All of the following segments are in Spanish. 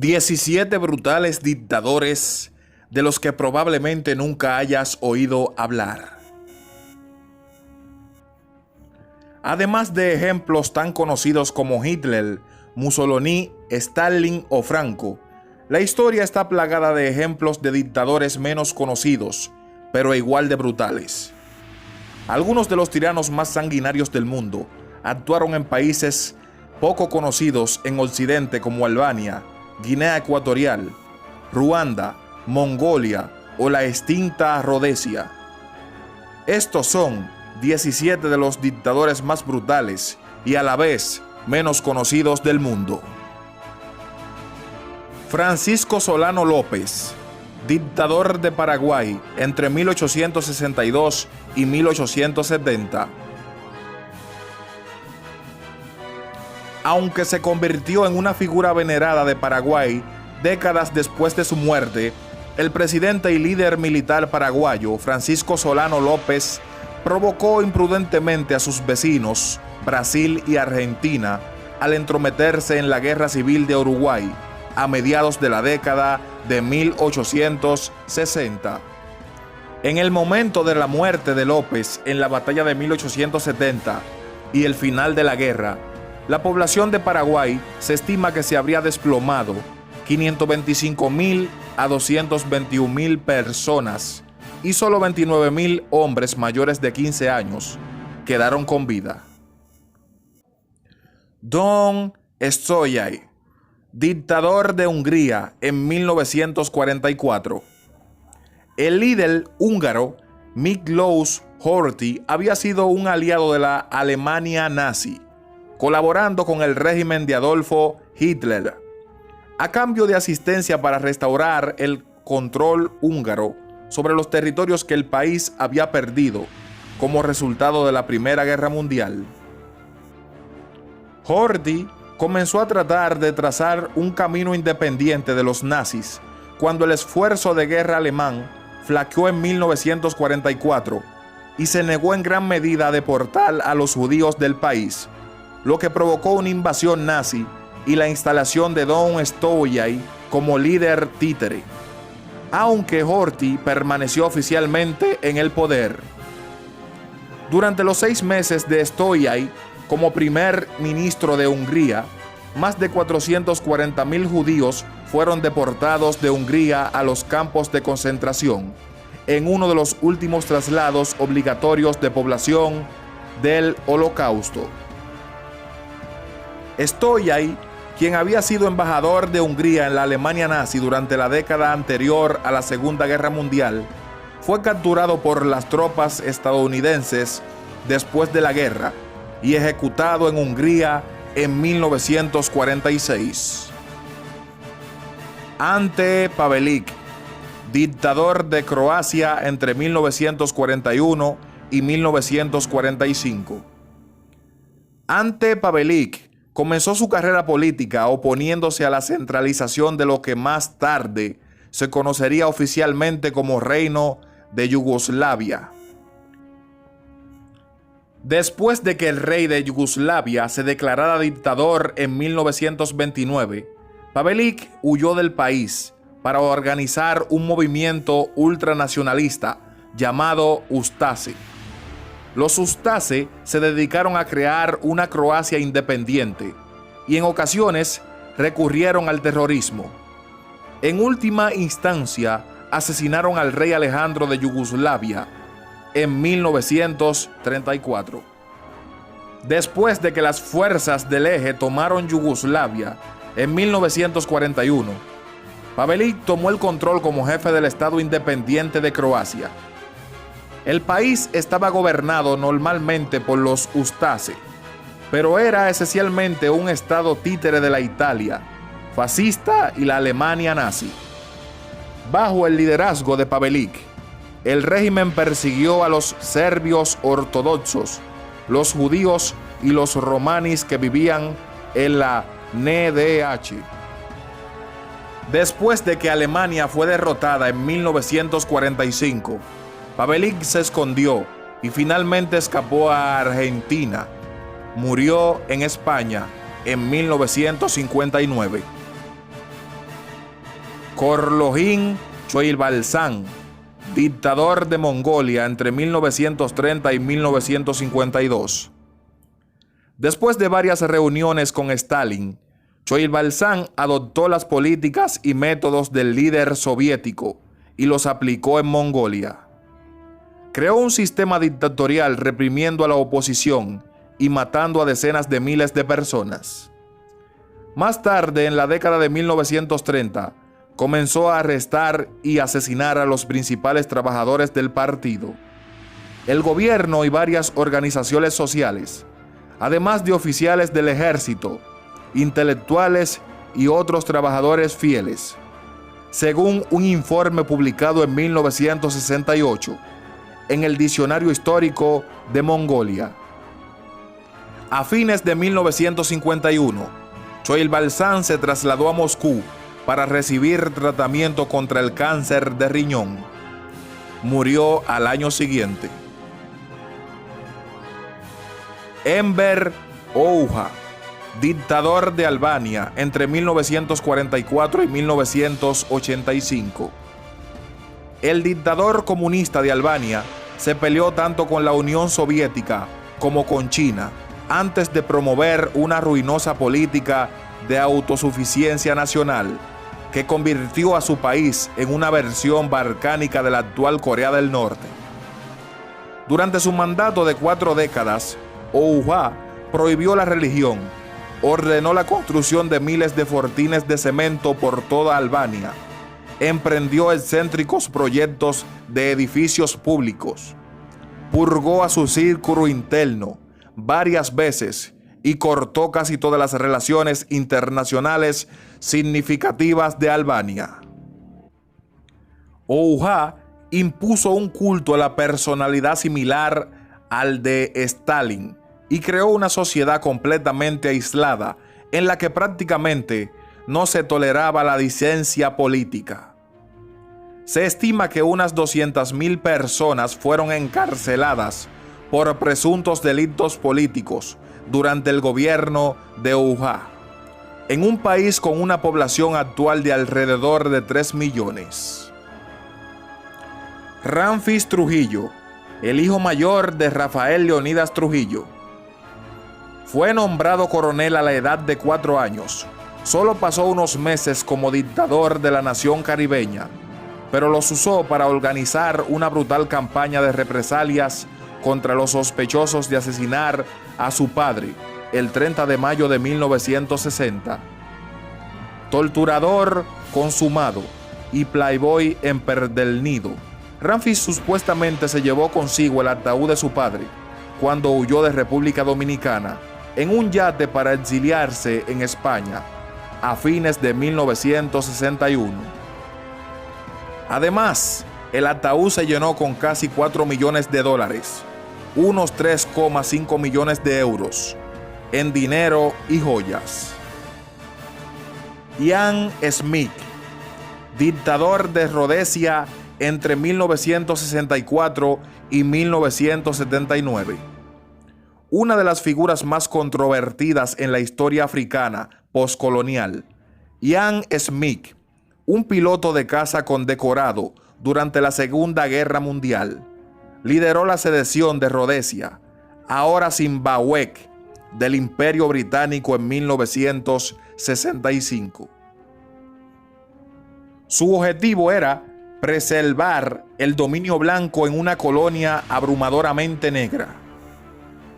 17 brutales dictadores de los que probablemente nunca hayas oído hablar. Además de ejemplos tan conocidos como Hitler, Mussolini, Stalin o Franco, la historia está plagada de ejemplos de dictadores menos conocidos, pero igual de brutales. Algunos de los tiranos más sanguinarios del mundo actuaron en países poco conocidos en Occidente como Albania, Guinea Ecuatorial, Ruanda, Mongolia o la extinta Rodesia. Estos son 17 de los dictadores más brutales y a la vez menos conocidos del mundo. Francisco Solano López, dictador de Paraguay entre 1862 y 1870. Aunque se convirtió en una figura venerada de Paraguay décadas después de su muerte, el presidente y líder militar paraguayo Francisco Solano López provocó imprudentemente a sus vecinos, Brasil y Argentina, al entrometerse en la Guerra Civil de Uruguay a mediados de la década de 1860. En el momento de la muerte de López en la batalla de 1870 y el final de la guerra, la población de Paraguay se estima que se habría desplomado 525.000 a 221.000 personas y solo 29.000 hombres mayores de 15 años quedaron con vida. Don Sztójay, dictador de Hungría en 1944. El líder húngaro Miklós Horthy había sido un aliado de la Alemania nazi, colaborando con el régimen de Adolfo Hitler, a cambio de asistencia para restaurar el control húngaro sobre los territorios que el país había perdido como resultado de la Primera Guerra Mundial. Horthy comenzó a tratar de trazar un camino independiente de los nazis cuando el esfuerzo de guerra alemán flaqueó en 1944 y se negó en gran medida a deportar a los judíos del país, lo que provocó una invasión nazi y la instalación de Don Sztójay como líder títere, aunque Horthy permaneció oficialmente en el poder. Durante los 6 meses de Sztójay como primer ministro de Hungría, más de 440.000 judíos fueron deportados de Hungría a los campos de concentración, en uno de los últimos traslados obligatorios de población del Holocausto. Sztójay, quien había sido embajador de Hungría en la Alemania nazi durante la década anterior a la Segunda Guerra Mundial, fue capturado por las tropas estadounidenses después de la guerra y ejecutado en Hungría en 1946. Ante Pavelić, dictador de Croacia entre 1941 y 1945. Ante Pavelić comenzó su carrera política oponiéndose a la centralización de lo que más tarde se conocería oficialmente como Reino de Yugoslavia. Después de que el rey de Yugoslavia se declarara dictador en 1929, Pavelić huyó del país para organizar un movimiento ultranacionalista llamado Ustaše. Los Ustaše se dedicaron a crear una Croacia independiente y en ocasiones recurrieron al terrorismo. En última instancia, asesinaron al rey Alejandro de Yugoslavia en 1934. Después de que las fuerzas del Eje tomaron Yugoslavia en 1941, Pavelić tomó el control como jefe del Estado independiente de Croacia. El país estaba gobernado normalmente por los Ustaše, pero era esencialmente un estado títere de la Italia fascista y la Alemania nazi. Bajo el liderazgo de Pavelić, el régimen persiguió a los serbios ortodoxos, los judíos y los romaníes que vivían en la NDH. Después de que Alemania fue derrotada en 1945, Pavelić se escondió y finalmente escapó a Argentina. Murió en España en 1959. Khorloohin Choibalsan, dictador de Mongolia entre 1930 y 1952. Después de varias reuniones con Stalin, Choibalsan adoptó las políticas y métodos del líder soviético y los aplicó en Mongolia. Creó un sistema dictatorial reprimiendo a la oposición y matando a decenas de miles de personas. Más tarde, en la década de 1930, comenzó a arrestar y asesinar a los principales trabajadores del partido, el gobierno y varias organizaciones sociales, además de oficiales del ejército, intelectuales y otros trabajadores fieles, según un informe publicado en 1968 en el Diccionario Histórico de Mongolia. A fines de 1951, Choibalsan se trasladó a Moscú para recibir tratamiento contra el cáncer de riñón. Murió al año siguiente. Enver Hoxha, dictador de Albania entre 1944 y 1985. El dictador comunista de Albania se peleó tanto con la Unión Soviética como con China antes de promover una ruinosa política de autosuficiencia nacional que convirtió a su país en una versión balcánica de la actual Corea del Norte. Durante su mandato de 4 décadas, Hoxha prohibió la religión, ordenó la construcción de miles de fortines de cemento por toda Albania, emprendió excéntricos proyectos de edificios públicos, purgó a su círculo interno varias veces y cortó casi todas las relaciones internacionales significativas de Albania. Hoxha impuso un culto a la personalidad similar al de Stalin y creó una sociedad completamente aislada en la que prácticamente no se toleraba la disidencia política. Se estima que unas 200,000 personas fueron encarceladas por presuntos delitos políticos durante el gobierno de Hoxha, en un país con una población actual de alrededor de 3 millones. Ramfis Trujillo, el hijo mayor de Rafael Leonidas Trujillo, fue nombrado coronel a la edad de 4 años. Solo pasó unos meses como dictador de la nación caribeña, pero los usó para organizar una brutal campaña de represalias contra los sospechosos de asesinar a su padre el 30 de mayo de 1960. Torturador consumado y playboy empedernido, Ramfis supuestamente se llevó consigo el ataúd de su padre cuando huyó de República Dominicana en un yate para exiliarse en España a fines de 1961. Además, el ataúd se llenó con casi $4 millones, unos 3,5 millones de euros, en dinero y joyas. Ian Smith, dictador de Rodesia entre 1964 y 1979. Una de las figuras más controvertidas en la historia africana postcolonial, Ian Smith, un piloto de caza condecorado durante la Segunda Guerra Mundial, lideró la secesión de Rodesia, ahora Zimbabue, del Imperio Británico en 1965. Su objetivo era preservar el dominio blanco en una colonia abrumadoramente negra.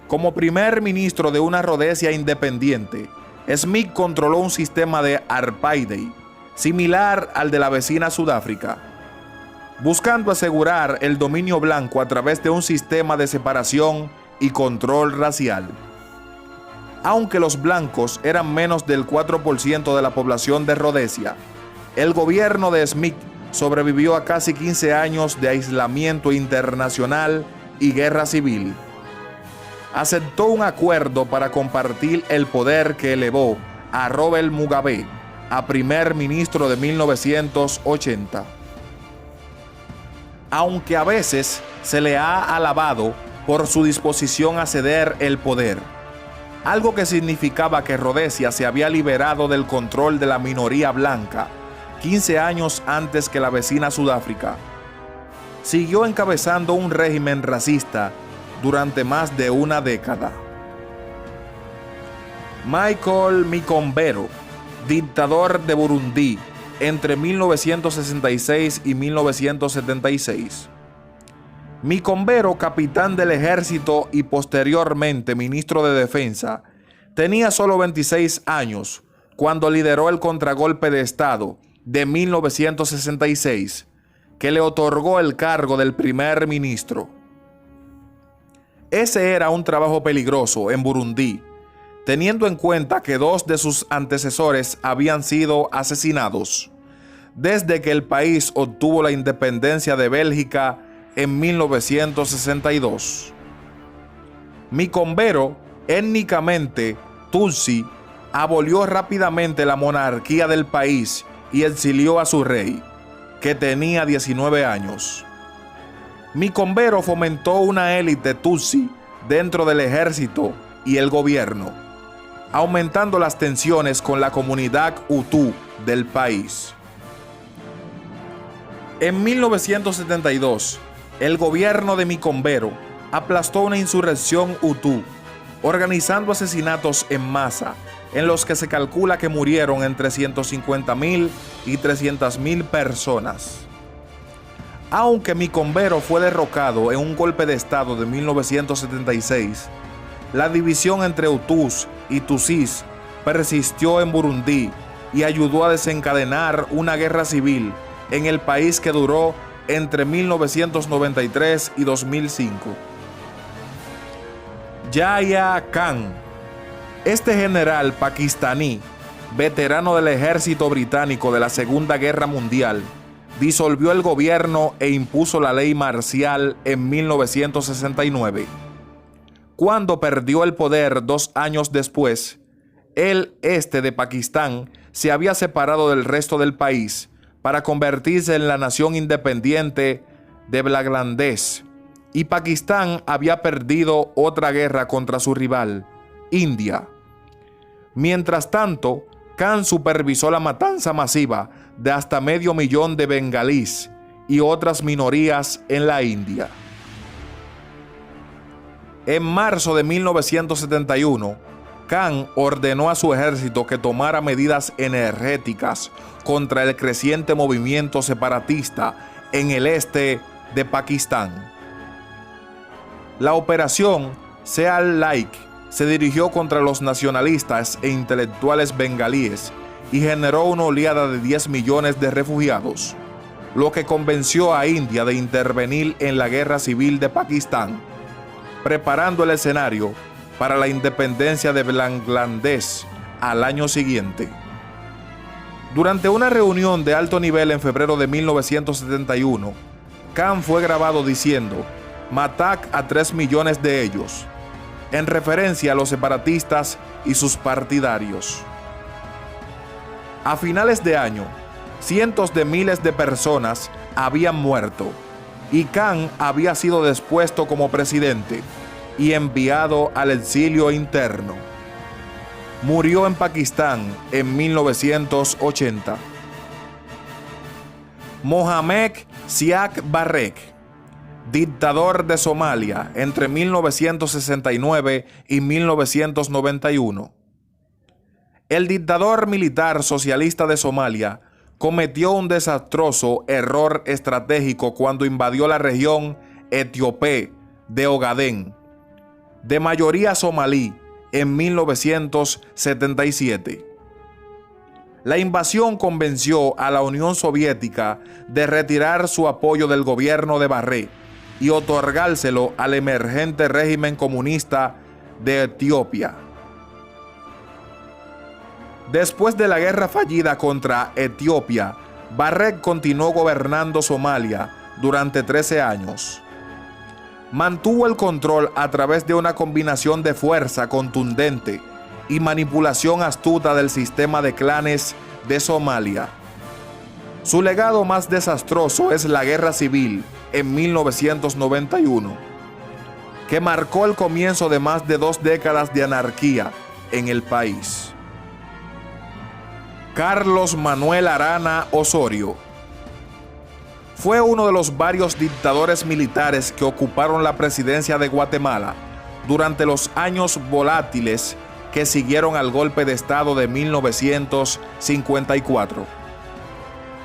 Como primer ministro de una Rodesia independiente, Smith controló un sistema de apartheid similar al de la vecina Sudáfrica, buscando asegurar el dominio blanco a través de un sistema de separación y control racial. Aunque los blancos eran menos del 4% de la población de Rodesia, el gobierno de Smith sobrevivió a casi 15 años de aislamiento internacional y guerra civil. Aceptó un acuerdo para compartir el poder que elevó a Robert Mugabe a primer ministro de 1980. Aunque a veces se le ha alabado por su disposición a ceder el poder, algo que significaba que Rodesia se había liberado del control de la minoría blanca, 15 años antes que la vecina Sudáfrica. Siguió encabezando un régimen racista durante más de una década. Michael Micombero, dictador de Burundi entre 1966 y 1976. Micombero, capitán del ejército y posteriormente ministro de Defensa, tenía solo 26 años cuando lideró el contragolpe de Estado de 1966, que le otorgó el cargo del primer ministro. Ese era un trabajo peligroso en Burundi, teniendo en cuenta que 2 de sus antecesores habían sido asesinados desde que el país obtuvo la independencia de Bélgica en 1962. Micombero, étnicamente Tutsi, abolió rápidamente la monarquía del país y exilió a su rey, que tenía 19 años. Micombero fomentó una élite Tutsi dentro del ejército y el gobierno, aumentando las tensiones con la comunidad Hutu del país. En 1972, el gobierno de Micombero aplastó una insurrección Hutu, organizando asesinatos en masa, en los que se calcula que murieron entre 150.000 y 300.000 personas. Aunque Micombero fue derrocado en un golpe de Estado de 1976, la división entre Hutus y Tutsis persistió en Burundi y ayudó a desencadenar una guerra civil en el país que duró entre 1993 y 2005. Yahya Khan. Este general pakistaní, veterano del ejército británico de la Segunda Guerra Mundial, disolvió el gobierno e impuso la ley marcial en 1969. Cuando perdió el poder 2 años después, el este de Pakistán se había separado del resto del país para convertirse en la nación independiente de Bangladesh, y Pakistán había perdido otra guerra contra su rival, India. Mientras tanto, Khan supervisó la matanza masiva de hasta 500.000 de bengalíes y otras minorías en la India. En marzo de 1971, Khan ordenó a su ejército que tomara medidas enérgicas contra el creciente movimiento separatista en el este de Pakistán. La operación Seal Lake se dirigió contra los nacionalistas e intelectuales bengalíes y generó una oleada de 10 millones de refugiados, lo que convenció a India de intervenir en la guerra civil de Pakistán, preparando el escenario para la independencia de Bangladesh al año siguiente. Durante una reunión de alto nivel en febrero de 1971, Khan fue grabado diciendo: "Matad a 3 millones de ellos", en referencia a los separatistas y sus partidarios. A finales de año, cientos de miles de personas habían muerto y Khan había sido depuesto como presidente y enviado al exilio interno. Murió en Pakistán en 1980. Mohamed Siad Barre, dictador de Somalia entre 1969 y 1991. El dictador militar socialista de Somalia cometió un desastroso error estratégico cuando invadió la región etíope de Ogadén, de mayoría somalí, en 1977. La invasión convenció a la Unión Soviética de retirar su apoyo del gobierno de Barre y otorgárselo al emergente régimen comunista de Etiopía. Después de la guerra fallida contra Etiopía, Barre continuó gobernando Somalia durante 13 años. Mantuvo el control a través de una combinación de fuerza contundente y manipulación astuta del sistema de clanes de Somalia. Su legado más desastroso es la guerra civil en 1991, que marcó el comienzo de más de 2 décadas de anarquía en el país. Carlos Manuel Arana Osorio. Fue uno de los varios dictadores militares que ocuparon la presidencia de Guatemala durante los años volátiles que siguieron al golpe de Estado de 1954.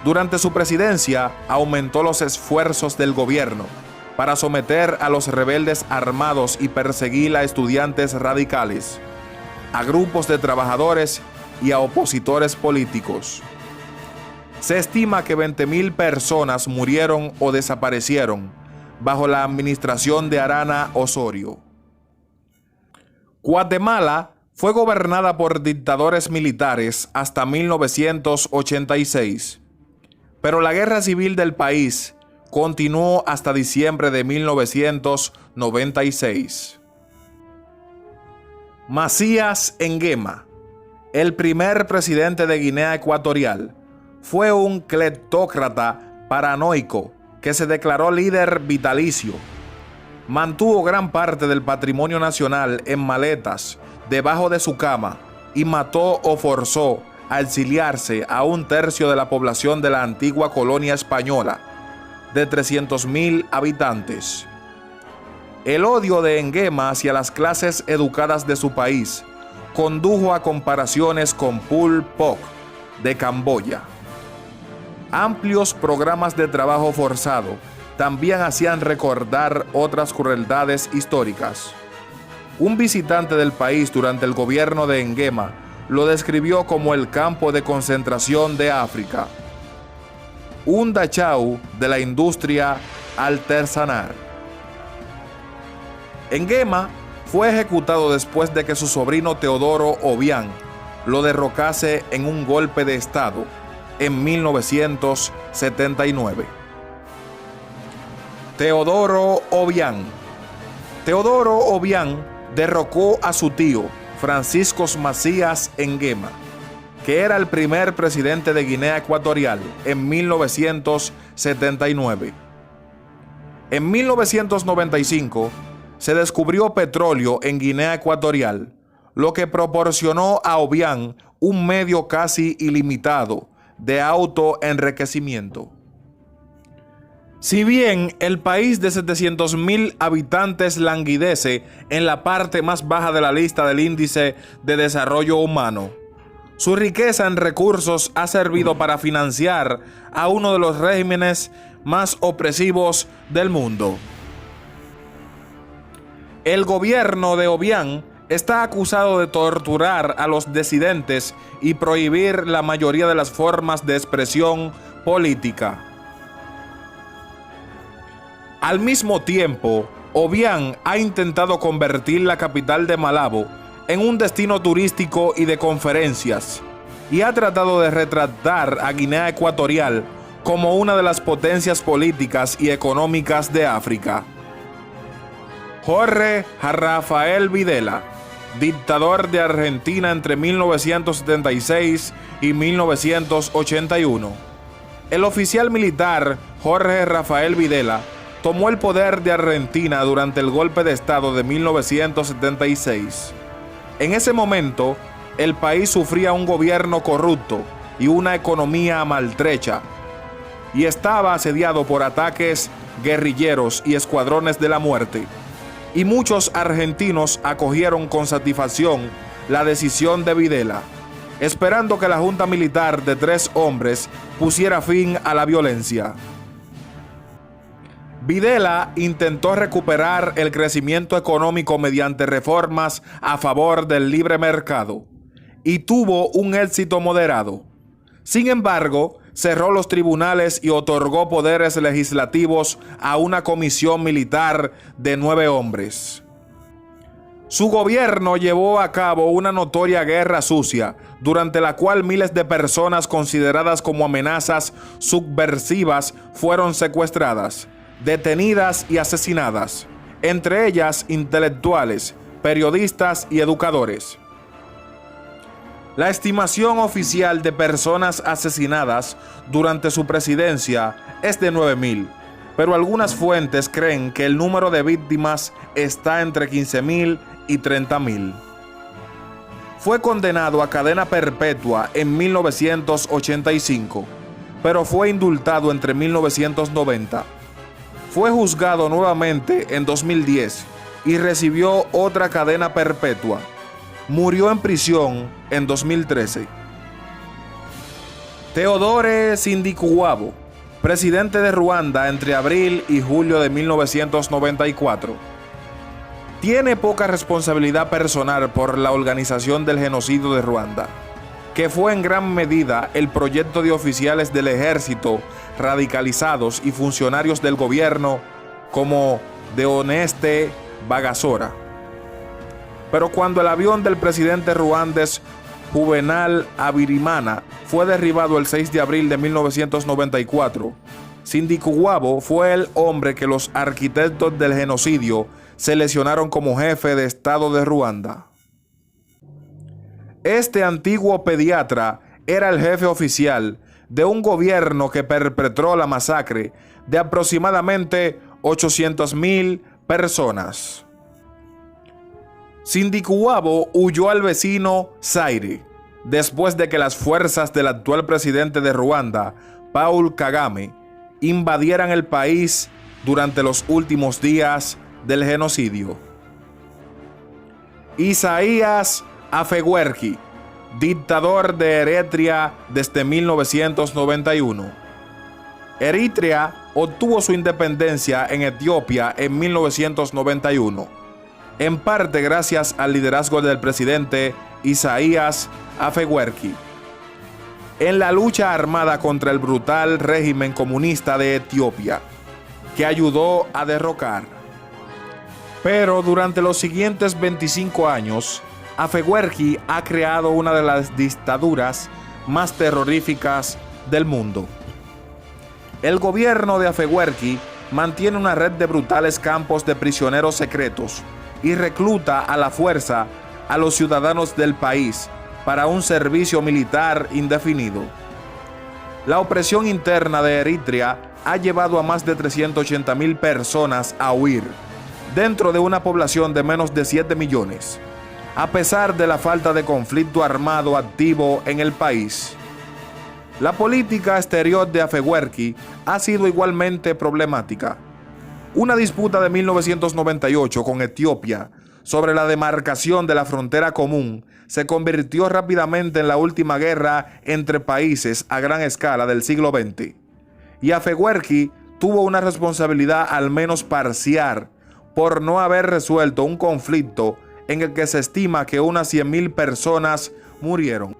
Durante su presidencia aumentó los esfuerzos del gobierno para someter a los rebeldes armados y perseguir a estudiantes radicales, a grupos de trabajadores y a opositores políticos. Se estima que 20,000 personas murieron o desaparecieron bajo la administración de Arana Osorio. Guatemala fue gobernada por dictadores militares hasta 1986, pero la guerra civil del país continuó hasta diciembre de 1996. Macías Nguema, el primer presidente de Guinea Ecuatorial, fue un cleptócrata paranoico que se declaró líder vitalicio. Mantuvo gran parte del patrimonio nacional en maletas debajo de su cama y mató o forzó a exiliarse a 1/3 de la población de la antigua colonia española, de 300,000 habitantes. El odio de Nguema hacia las clases educadas de su país condujo a comparaciones con Pol Pot de Camboya. Amplios programas de trabajo forzado también hacían recordar otras crueldades históricas. Un visitante del país durante el gobierno de Nguema lo describió como el campo de concentración de África, un Dachau de la industria artesanal. Nguema fue ejecutado después de que su sobrino Teodoro Obiang lo derrocase en un golpe de Estado en 1979. Teodoro Obiang. Teodoro Obiang derrocó a su tío, Francisco Macías Nguema, que era el primer presidente de Guinea Ecuatorial en 1979. En 1995 se descubrió petróleo en Guinea Ecuatorial, lo que proporcionó a Obiang un medio casi ilimitado de autoenriquecimiento. Si bien el país de 700,000 habitantes languidece en la parte más baja de la lista del Índice de Desarrollo Humano, su riqueza en recursos ha servido para financiar a uno de los regímenes más opresivos del mundo. El gobierno de Obiang está acusado de torturar a los disidentes y prohibir la mayoría de las formas de expresión política. Al mismo tiempo, Obiang ha intentado convertir la capital de Malabo en un destino turístico y de conferencias, y ha tratado de retratar a Guinea Ecuatorial como una de las potencias políticas y económicas de África. Jorge Rafael Videla, dictador de Argentina entre 1976 y 1981. El oficial militar Jorge Rafael Videla tomó el poder de Argentina durante el golpe de Estado de 1976. En ese momento, el país sufría un gobierno corrupto y una economía maltrecha, y estaba asediado por ataques guerrilleros y escuadrones de la muerte. Y muchos argentinos acogieron con satisfacción la decisión de Videla, esperando que la junta militar de 3 hombres pusiera fin a la violencia. Videla intentó recuperar el crecimiento económico mediante reformas a favor del libre mercado y tuvo un éxito moderado. Sin embargo, cerró los tribunales y otorgó poderes legislativos a una comisión militar de 9 hombres. Su gobierno llevó a cabo una notoria guerra sucia, durante la cual miles de personas consideradas como amenazas subversivas fueron secuestradas, detenidas y asesinadas, entre ellas intelectuales, periodistas y educadores. La estimación oficial de personas asesinadas durante su presidencia es de 9,000, pero algunas fuentes creen que el número de víctimas está entre 15,000 y 30,000. Fue condenado a cadena perpetua en 1985, pero fue indultado entre 1990. Fue juzgado nuevamente en 2010 y recibió otra cadena perpetua. Murió en prisión en 2013. Theodore Sindikuwabo, presidente de Ruanda entre abril y julio de 1994. Tiene poca responsabilidad personal por la organización del genocidio de Ruanda, que fue en gran medida el proyecto de oficiales del ejército radicalizados y funcionarios del gobierno como Deoneste Bagasora. Pero cuando el avión del presidente ruandés Juvenal Abirimana fue derribado el 6 de abril de 1994, Sindikuwabo fue el hombre que los arquitectos del genocidio seleccionaron como jefe de Estado de Ruanda. Este antiguo pediatra era el jefe oficial de un gobierno que perpetró la masacre de aproximadamente 800,000 personas. Sindikuwabo huyó al vecino Zaire después de que las fuerzas del actual presidente de Ruanda, Paul Kagame, invadieran el país durante los últimos días del genocidio. Isaías Afewerki, dictador de Eritrea desde 1991. Eritrea obtuvo su independencia en Etiopía en 1991, en parte gracias al liderazgo del presidente Isaías Afewerki en la lucha armada contra el brutal régimen comunista de Etiopía, que ayudó a derrocar. Pero durante los siguientes 25 años, Afewerki ha creado una de las dictaduras más terroríficas del mundo. El gobierno de Afewerki mantiene una red de brutales campos de prisioneros secretos y recluta a la fuerza a los ciudadanos del país para un servicio militar indefinido. La opresión interna de Eritrea ha llevado a más de 380,000 personas a huir, dentro de una población de menos de 7 millones, a pesar de la falta de conflicto armado activo en el país. La política exterior de Afewerki ha sido igualmente problemática. Una disputa de 1998 con Etiopía sobre la demarcación de la frontera común se convirtió rápidamente en la última guerra entre países a gran escala del siglo XX. Y Afewerki tuvo una responsabilidad al menos parcial por no haber resuelto un conflicto en el que se estima que unas 100,000 personas murieron.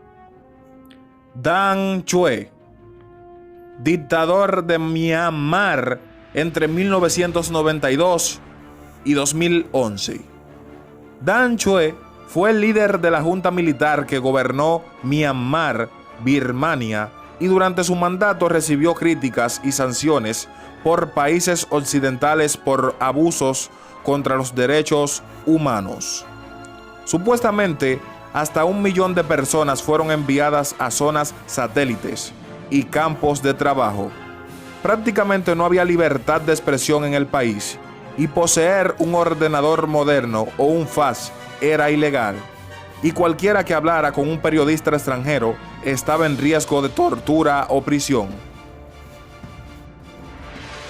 Dan Chue, dictador de Myanmar entre 1992 y 2011. Dan Chue fue el líder de la junta militar que gobernó Myanmar, Birmania, y durante su mandato recibió críticas y sanciones por países occidentales por abusos contra los derechos humanos. Supuestamente, hasta 1 millón de personas fueron enviadas a zonas satélites y campos de trabajo. Prácticamente no había libertad de expresión en el país, y poseer un ordenador moderno o un fax era ilegal, y cualquiera que hablara con un periodista extranjero estaba en riesgo de tortura o prisión.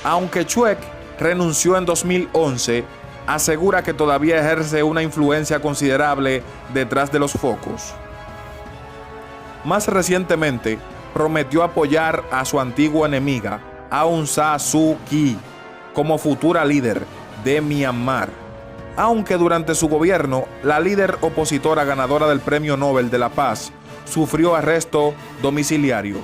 Aunque Chue renunció en 2011, asegura que todavía ejerce una influencia considerable detrás de los focos. Más recientemente, prometió apoyar a su antigua enemiga, Aung San Suu Kyi, como futura líder de Myanmar, aunque durante su gobierno, la líder opositora ganadora del Premio Nobel de la Paz sufrió arresto domiciliario.